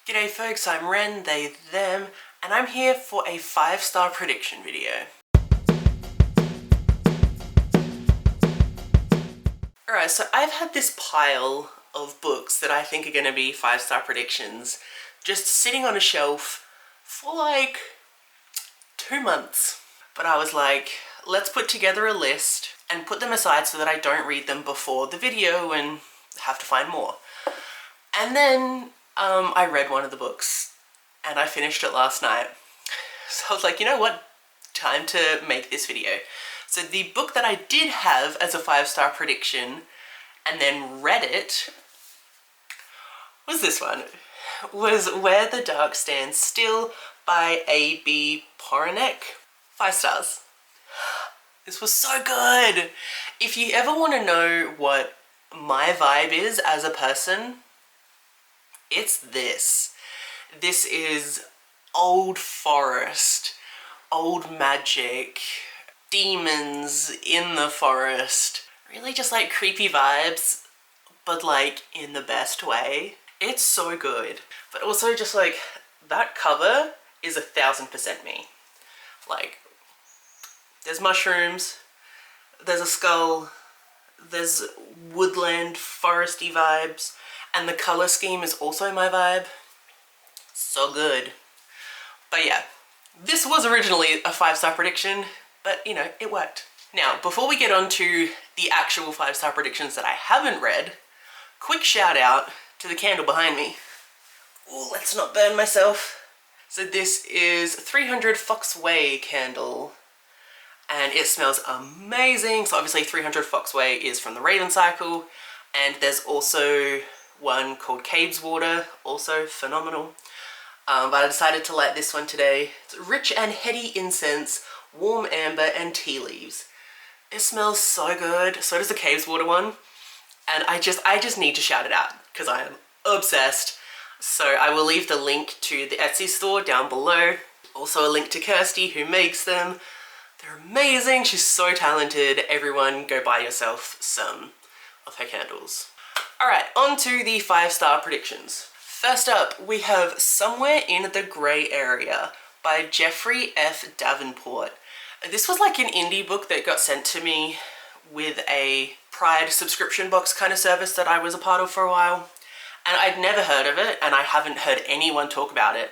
G'day folks, I'm Wren, they, them, and I'm here for a 5-star prediction video. Alright, so I've had this pile of books that I think are going to be 5-star predictions just sitting on a shelf for like 2 months. But I was like, let's put together a list and put them aside so that I don't read them before the video and have to find more. And then I read one of the books and I finished it last night. So I was like, you know what? Time to make this video. So the book that I did have as a 5-star prediction and then read it was this one. Was Where the Dark Stands Still by A.B. Poranek. 5 stars. This was so good. If you ever want to know what my vibe is as a person, it's this. This is old forest, old magic, demons in the forest. Really just like creepy vibes, but like in the best way. It's so good. But also just like, that cover is 1000% me. Like, there's mushrooms, there's a skull, there's woodland, foresty vibes, and the color scheme is also my vibe. So good. But yeah, this was originally a 5-star prediction, but you know, it worked. Now, before we get on to the actual 5-star predictions that I haven't read, quick shout out to the candle behind me. Ooh, let's not burn myself. So this is 300 Fox Way candle, and it smells amazing. So obviously 300 Fox Way is from the Raven Cycle, and there's also one called Caves Water, also phenomenal. But I decided to light this one today. It's rich and heady incense, warm amber, and tea leaves. It smells so good. So does the Caves Water one. And I just need to shout it out because I am obsessed. So I will leave the link to the Etsy store down below. Also a link to Kirsty who makes them. They're amazing. She's so talented. Everyone go buy yourself some of her candles. Alright, on to the 5-star predictions. First up, we have Somewhere in the Grey Area by Jeffrey F. Davenport. This was like an indie book that got sent to me with a Pride subscription box kind of service that I was a part of for a while. And I'd never heard of it, and I haven't heard anyone talk about it.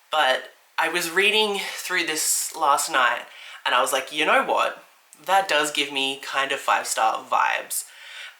But I was reading through this last night, and I was like, you know what? That does give me kind of 5-star vibes.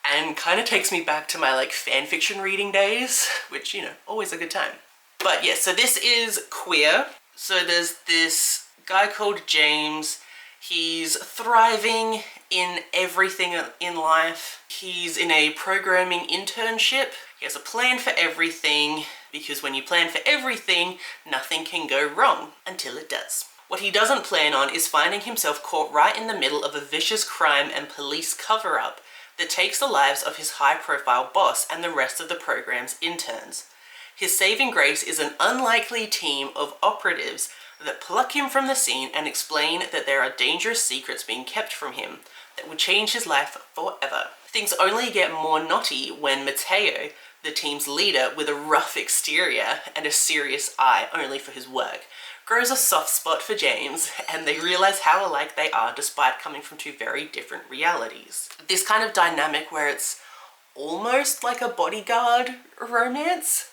And kind of takes me back to my like fanfiction reading days, which, you know, always a good time. But yeah, so this is queer. So there's this guy called James. He's thriving in everything in life. He's in a programming internship. He has a plan for everything, because when you plan for everything, nothing can go wrong until it does. What he doesn't plan on is finding himself caught right in the middle of a vicious crime and police cover-up that takes the lives of his high-profile boss and the rest of the program's interns. His saving grace is an unlikely team of operatives that pluck him from the scene and explain that there are dangerous secrets being kept from him that will change his life forever. Things only get more knotty when Mateo, the team's leader with a rough exterior and a serious eye only for his work, grows a soft spot for James, and they realize how alike they are despite coming from 2 very different realities. This kind of dynamic where it's almost like a bodyguard romance.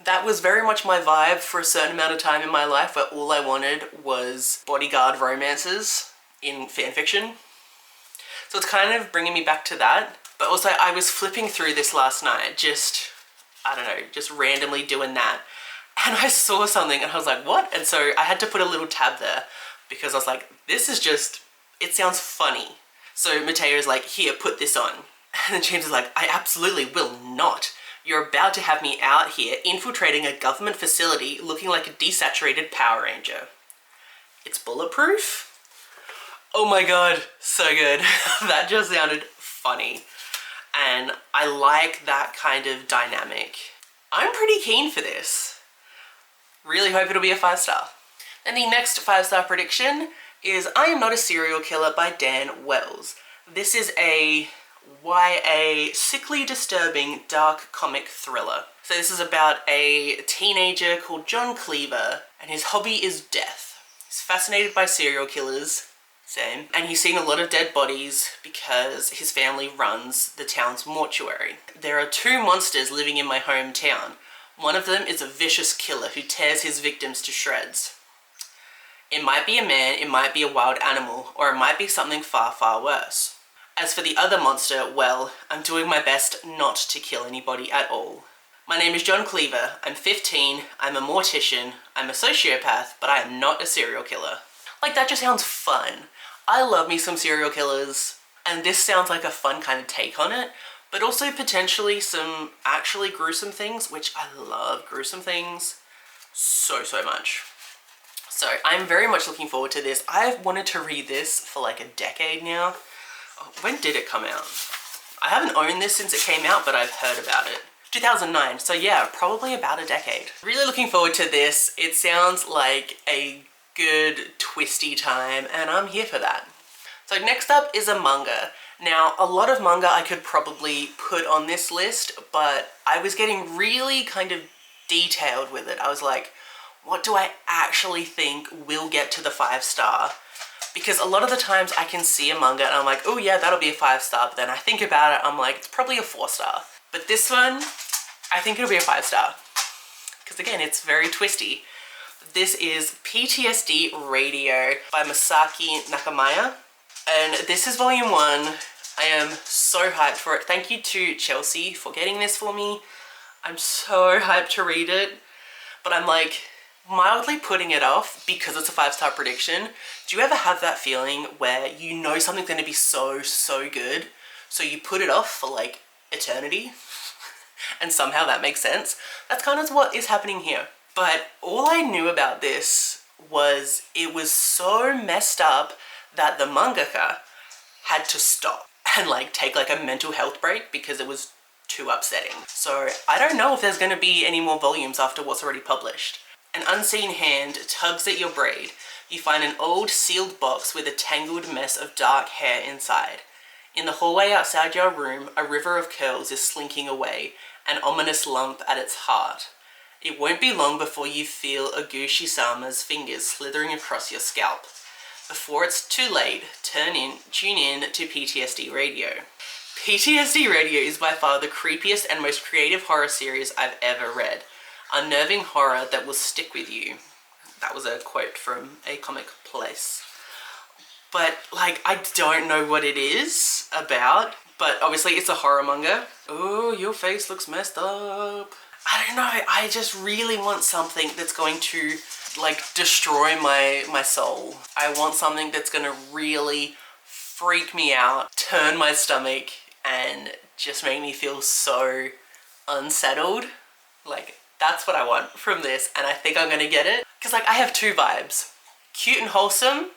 That was very much my vibe for a certain amount of time in my life, where all I wanted was bodyguard romances in fanfiction. So it's kind of bringing me back to that. But also I was flipping through this last night, just randomly doing that. And I saw something and I was like, what? And so I had to put a little tab there because I was like, this is just, it sounds funny. So Mateo's like, here, put this on. And then James is like, I absolutely will not. You're about to have me out here infiltrating a government facility looking like a desaturated Power Ranger. It's bulletproof? Oh my god, so good. That just sounded funny. And I like that kind of dynamic. I'm pretty keen for this. Really hope it'll be a 5-star. And the next 5-star prediction is I Am Not a Serial Killer by Dan Wells. This is a YA sickly disturbing dark comic thriller. So this is about a teenager called John Cleaver, and his hobby is death. He's fascinated by serial killers, same, and he's seen a lot of dead bodies because his family runs the town's mortuary. There are two monsters living in my hometown. One of them is a vicious killer who tears his victims to shreds. It might be a man, it might be a wild animal, or it might be something far, far worse. As for the other monster, well, I'm doing my best not to kill anybody at all. My name is John Cleaver, I'm 15, I'm a mortician, I'm a sociopath, but I am not a serial killer. Like, that just sounds fun. I love me some serial killers, and this sounds like a fun kind of take on it, but also potentially some actually gruesome things, which I love gruesome things so much. So I'm very much looking forward to this. I've wanted to read this for like a decade now. Oh, when did it come out? I haven't owned this since it came out, but I've heard about it. 2009, so yeah, probably about a decade. Really looking forward to this. It sounds like a good twisty time, and I'm here for that. So next up is a manga. Now, a lot of manga I could probably put on this list, but I was getting really kind of detailed with it. I was like, what do I actually think will get to the 5-star? Because a lot of the times I can see a manga and I'm like, oh yeah, that'll be a 5-star, but then I think about it, I'm like, it's probably a 4-star. But this one, I think it'll be a 5-star. Because again, it's very twisty. This is PTSD Radio by Masaki Nakamaya. And this is volume 1. I am so hyped for it. Thank you to Chelsea for getting this for me. I'm so hyped to read it. But I'm like mildly putting it off because it's a 5-star prediction. Do you ever have that feeling where you know something's going to be so good, so you put it off for like eternity? And somehow that makes sense. That's kind of what is happening here. But all I knew about this was it was so messed up that the mangaka had to stop and like take like a mental health break because it was too upsetting. So I don't know if there's going to be any more volumes after what's already published. An unseen hand tugs at your braid. You find an old sealed box with a tangled mess of dark hair inside. In the hallway outside your room, a river of curls is slinking away, an ominous lump at its heart. It won't be long before you feel Agushi-sama's fingers slithering across your scalp. Before it's too late, tune in to PTSD Radio. PTSD Radio is by far the creepiest and most creative horror series I've ever read. Unnerving horror that will stick with you. That was a quote from a comic place. But like, I don't know what it is about, but obviously it's a horror manga. Oh, your face looks messed up. I don't know, I just really want something that's going to like destroy my soul. I want something that's gonna really freak me out, turn my stomach, and just make me feel so unsettled. Like, that's what I want from this, and I think I'm gonna get it. Because like, I have two vibes. Cute and wholesome,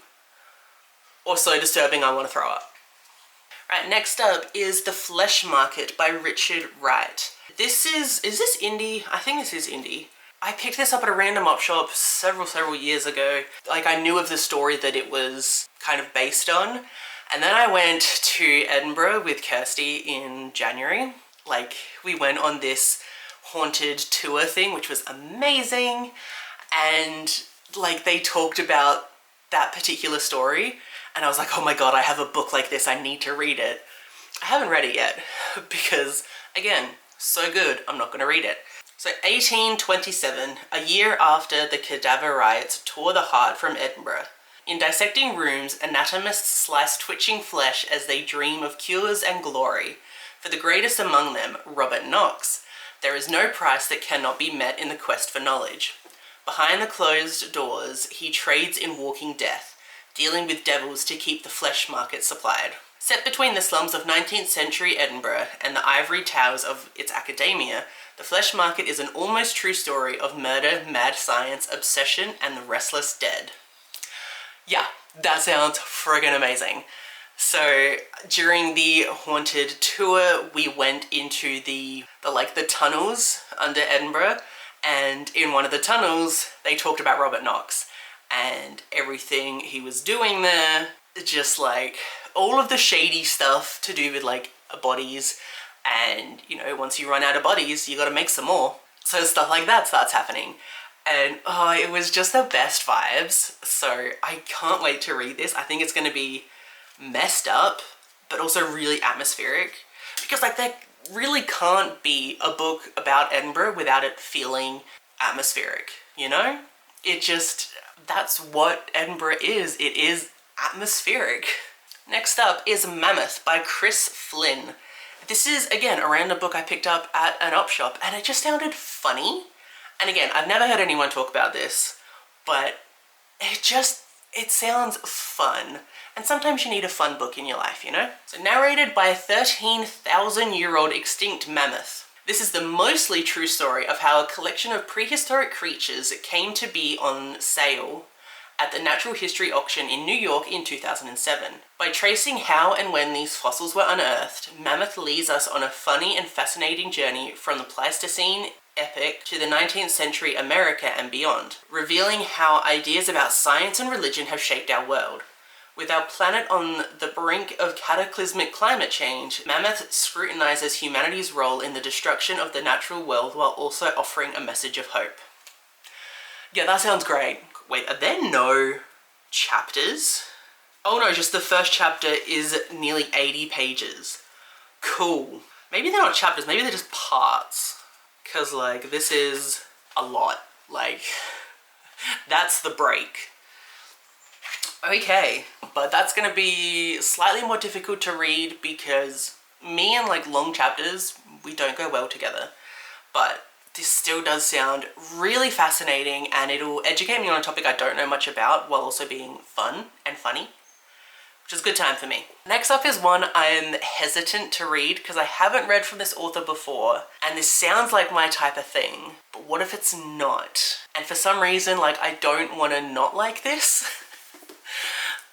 or so disturbing I want to throw up. Right, next up is The Flesh Market by Richard Wright. Is this indie? I think this is indie. I picked this up at a random op shop several years ago. Like, I knew of the story that it was kind of based on. And then I went to Edinburgh with Kirsty in January. Like, we went on this haunted tour thing, which was amazing. And like, they talked about that particular story. And I was like, oh my god, I have a book like this, I need to read it. I haven't read it yet because, again, so good, I'm not going to read it. So 1827, a year after the cadaver riots tore the heart from Edinburgh. In dissecting rooms, anatomists slice twitching flesh as they dream of cures and glory. For the greatest among them, Robert Knox, there is no price that cannot be met in the quest for knowledge. Behind the closed doors, he trades in walking death, dealing with devils to keep the flesh market supplied. Set between the slums of 19th century Edinburgh and the ivory towers of its academia, The Flesh Market is an almost true story of murder, mad science, obsession, and the restless dead. Yeah, that sounds friggin' amazing. So during the haunted tour, we went into the tunnels under Edinburgh, and in one of the tunnels, they talked about Robert Knox and everything he was doing there. Just like all of the shady stuff to do with like bodies, and, you know, once you run out of bodies, you gotta make some more. So stuff like that starts happening. And oh, it was just the best vibes. So I can't wait to read this. I think it's gonna be messed up, but also really atmospheric. Because like there really can't be a book about Edinburgh without it feeling atmospheric, you know? It just, that's what Edinburgh is. It is atmospheric. Next up is Mammoth by Chris Flynn. This is, again, a random book I picked up at an op shop, and it just sounded funny. And again, I've never heard anyone talk about this, but it sounds fun. And sometimes you need a fun book in your life, you know? So narrated by a 13,000-year-old extinct mammoth. This is the mostly true story of how a collection of prehistoric creatures came to be on sale at the Natural History Auction in New York in 2007. By tracing how and when these fossils were unearthed, Mammoth leads us on a funny and fascinating journey from the Pleistocene epoch to the 19th century America and beyond, revealing how ideas about science and religion have shaped our world. With our planet on the brink of cataclysmic climate change, Mammoth scrutinizes humanity's role in the destruction of the natural world while also offering a message of hope. Yeah, that sounds great. Wait, are there no chapters? Oh no, just the first chapter is nearly 80 pages. Cool. Maybe they're not chapters, maybe they're just parts. Cause like, this is a lot. Like, that's the break. Okay, but that's gonna be slightly more difficult to read because me and like long chapters, we don't go well together. But this still does sound really fascinating, and it'll educate me on a topic I don't know much about while also being fun and funny, which is a good time for me. Next up is one I'm hesitant to read because I haven't read from this author before, and this sounds like my type of thing, but what if it's not? And for some reason, like, I don't want to not like this.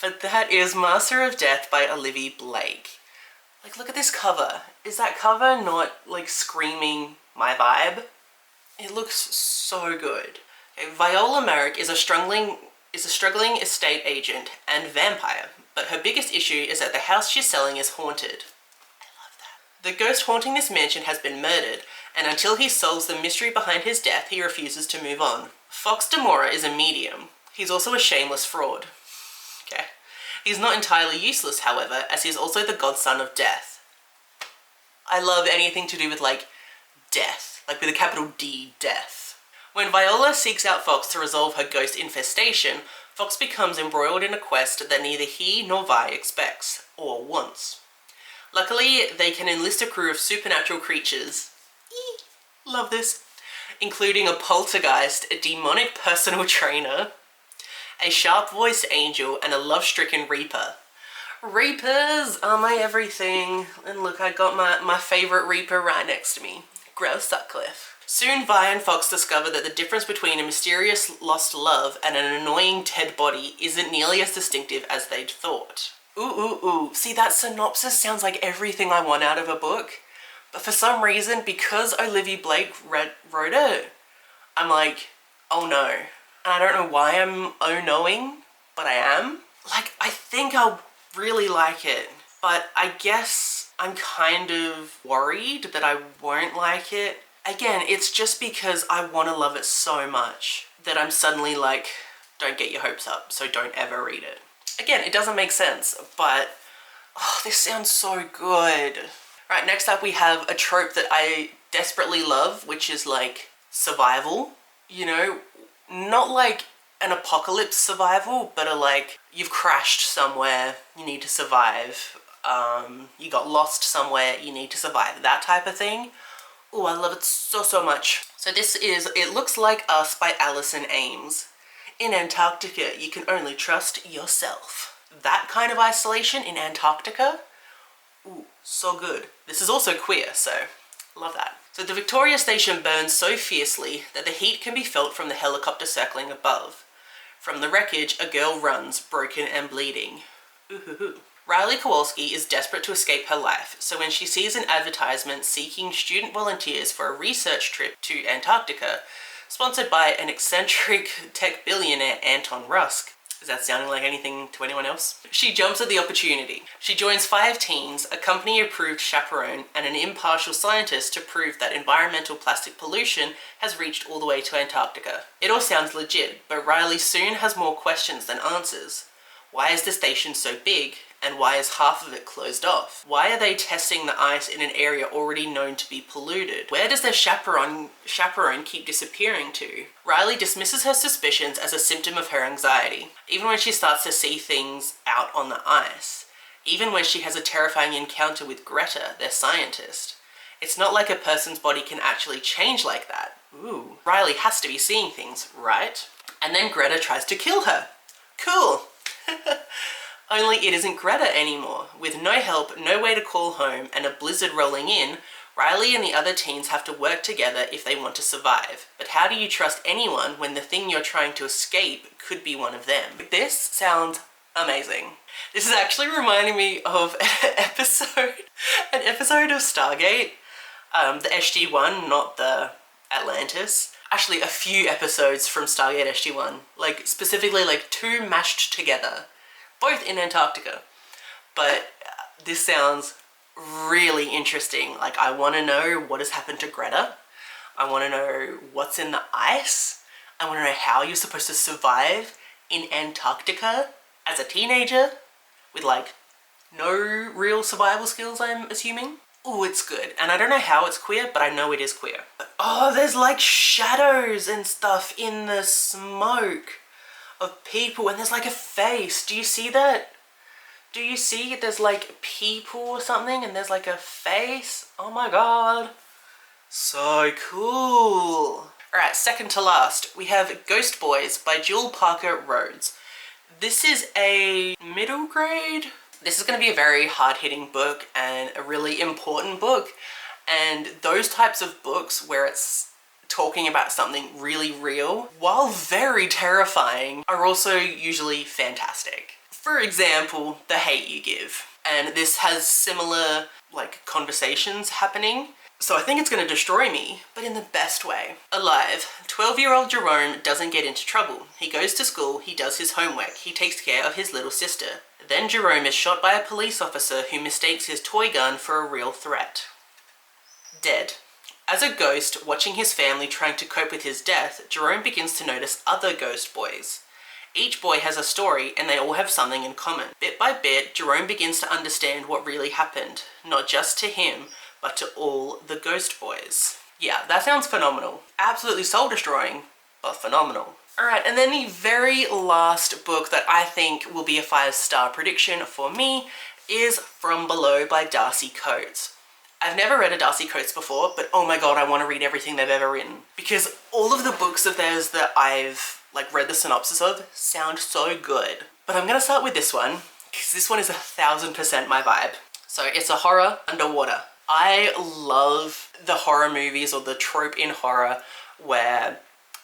But that is Master of Death by Olivia Blake. Like, look at this cover. Is that cover not, like, screaming my vibe? It looks so good. Okay, Viola Merrick is a struggling estate agent and vampire, but her biggest issue is that the house she's selling is haunted. I love that. The ghost haunting this mansion has been murdered, and until he solves the mystery behind his death, he refuses to move on. Fox Demora is a medium. He's also a shameless fraud. Okay. He's not entirely useless, however, as he's also the godson of death. I love anything to do with, like, death. Like, with a capital D, death. When Viola seeks out Fox to resolve her ghost infestation, Fox becomes embroiled in a quest that neither he nor Vi expects, or wants. Luckily, they can enlist a crew of supernatural creatures. Love this. Including a poltergeist, a demonic personal trainer, a sharp-voiced angel, and a love-stricken reaper. Reapers are my everything. And look, I got my favorite reaper right next to me. Gross Sutcliffe. Soon Vi and Fox discover that the difference between a mysterious lost love and an annoying dead body isn't nearly as distinctive as they'd thought. Ooh. See, that synopsis sounds like everything I want out of a book. But for some reason, because Olivia Blake wrote it, I'm like, oh no. And I don't know why I'm oh-knowing, but I am. Like, I think I'll really like it, but I guess I'm kind of worried that I won't like it. Again, it's just because I want to love it so much that I'm suddenly like, don't get your hopes up, so don't ever read it. Again, it doesn't make sense, but oh, this sounds so good. Right, next up we have a trope that I desperately love, which is like survival, you know? Not like an apocalypse survival, but like you've crashed somewhere, you need to survive. You got lost somewhere, you need to survive. That type of thing. Oh, I love it so much. So this is It Looks Like Us by Alison Ames. In Antarctica, you can only trust yourself. That kind of isolation in Antarctica? Ooh, so good. This is also queer, so love that. So the Victoria Station burns so fiercely that the heat can be felt from the helicopter circling above. From the wreckage, a girl runs, broken and bleeding. Ooh. Riley Kowalski is desperate to escape her life, so when she sees an advertisement seeking student volunteers for a research trip to Antarctica, sponsored by an eccentric tech billionaire Anton Rusk, Is that sounding like anything to anyone else? She jumps at the opportunity. She joins 5 teens, a company-approved chaperone, and an impartial scientist to prove that environmental plastic pollution has reached all the way to Antarctica. It all sounds legit, but Riley soon has more questions than answers. Why is the station so big? And why is half of it closed off? Why are they testing the ice in an area already known to be polluted? Where does their chaperone keep disappearing to? Riley dismisses her suspicions as a symptom of her anxiety, even when she starts to see things out on the ice. Even when she has a terrifying encounter with Greta, their scientist. It's not like a person's body can actually change like that. Ooh, Riley has to be seeing things, right? And then Greta tries to kill her. Cool. Only it isn't Greta anymore. With no help, no way to call home, and a blizzard rolling in, Riley and the other teens have to work together if they want to survive. But how do you trust anyone when the thing you're trying to escape could be one of them? This sounds amazing. This is actually reminding me of an episode of Stargate, the SG-1, not the Atlantis. Actually, a few episodes from Stargate SG-1, like specifically like 2 mashed together. Both in Antarctica. But this sounds really interesting. Like, I want to know what has happened to Greta. I want to know what's in the ice. I want to know how you're supposed to survive in Antarctica as a teenager with, like, no real survival skills, I'm assuming. Oh, it's good. And I don't know how it's queer, but I know it is queer. But, oh, there's, like, shadows and stuff in the smoke of people, and there's like a face. Do you see that? Do you see there's like people or something and there's like a face? Oh my god. So cool. Alright, second to last, we have Ghost Boys by Jewel Parker Rhodes. This is a middle grade. This is going to be a very hard-hitting book and a really important book. And those types of books where it's talking about something really real, while very terrifying, are also usually fantastic. For example, The Hate You Give. And this has similar, like, conversations happening. So I think it's going to destroy me, but in the best way. Alive, 12-year-old Jerome doesn't get into trouble. He goes to school, he does his homework, he takes care of his little sister. Then Jerome is shot by a police officer who mistakes his toy gun for a real threat. Dead. As a ghost, watching his family trying to cope with his death, Jerome begins to notice other ghost boys. Each boy has a story, and they all have something in common. Bit by bit, Jerome begins to understand what really happened, not just to him, but to all the ghost boys. Yeah, that sounds phenomenal. Absolutely soul-destroying, but phenomenal. Alright, and then the very last book that I think will be a 5-star prediction for me is From Below by Darcy Coates. I've never read a Darcy Coates before, but oh my god, I want to read everything they've ever written. Because all of the books of theirs that I've read the synopsis of sound so good. But I'm gonna start with this one, because this one is 1000% my vibe. So it's a horror underwater. I love the horror movies, or the trope in horror where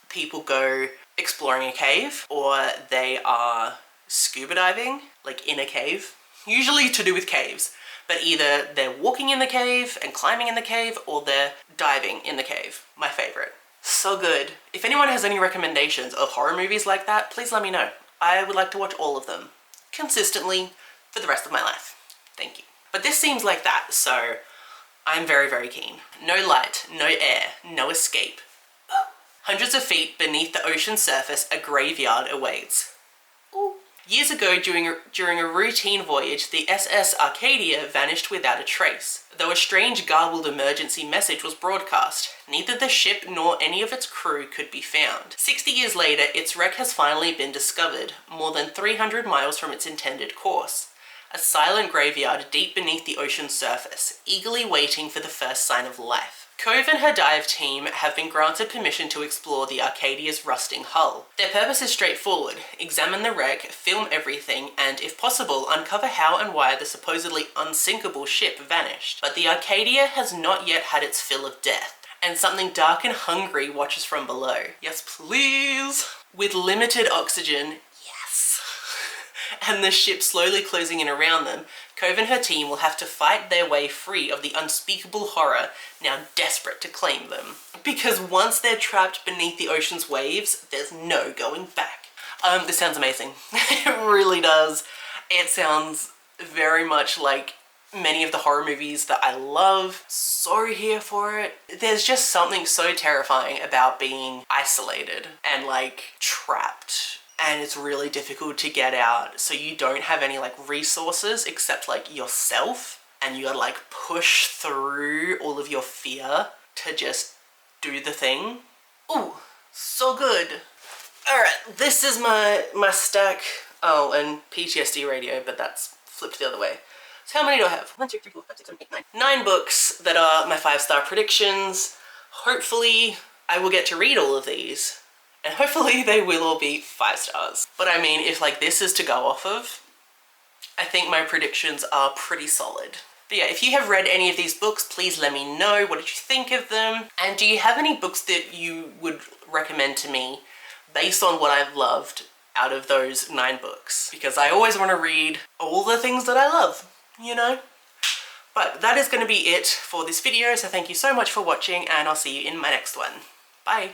people go exploring a cave, or they are scuba diving, like in a cave. Usually to do with caves. But either they're walking in the cave and climbing in the cave, or they're diving in the cave. My favorite. So good. If anyone has any recommendations of horror movies like that, please let me know. I would like to watch all of them consistently for the rest of my life. Thank you. But this seems like that, so I'm very, very keen. No light, no air, no escape. Hundreds of feet beneath the ocean surface, a graveyard awaits. Ooh. Years ago, during a routine voyage, the SS Arcadia vanished without a trace. Though a strange garbled emergency message was broadcast, neither the ship nor any of its crew could be found. 60 years later, its wreck has finally been discovered, more than 300 miles from its intended course. A silent graveyard deep beneath the ocean's surface, eagerly waiting for the first sign of life. Cove and her dive team have been granted permission to explore the Arcadia's rusting hull. Their purpose is straightforward: examine the wreck, film everything, and, if possible, uncover how and why the supposedly unsinkable ship vanished. But the Arcadia has not yet had its fill of death, and something dark and hungry watches from below. Yes, please! With limited oxygen, yes! And the ship slowly closing in around them, Cove and her team will have to fight their way free of the unspeakable horror now desperate to claim them. Because once they're trapped beneath the ocean's waves, there's no going back. This sounds amazing. It really does. It sounds very much like many of the horror movies that I love. So here for it. There's just something so terrifying about being isolated and like trapped, and it's really difficult to get out, so you don't have any like resources except like yourself, and you gotta like push through all of your fear to just do the thing. Ooh, so good. Alright, this is my stack. Oh, and PTSD Radio, but that's flipped the other way. So how many do I have? 1, 2, 3, 4, 5, 6, 7, 8, 9. 9 books that are my 5-star predictions. Hopefully I will get to read all of these, and hopefully they will all be 5 stars. But I mean, if like this is to go off of, I think my predictions are pretty solid. But yeah, if you have read any of these books, please let me know. What did you think of them? And do you have any books that you would recommend to me based on what I've loved out of those 9 books? Because I always want to read all the things that I love, you know? But that is going to be it for this video, so thank you so much for watching, and I'll see you in my next one. Bye!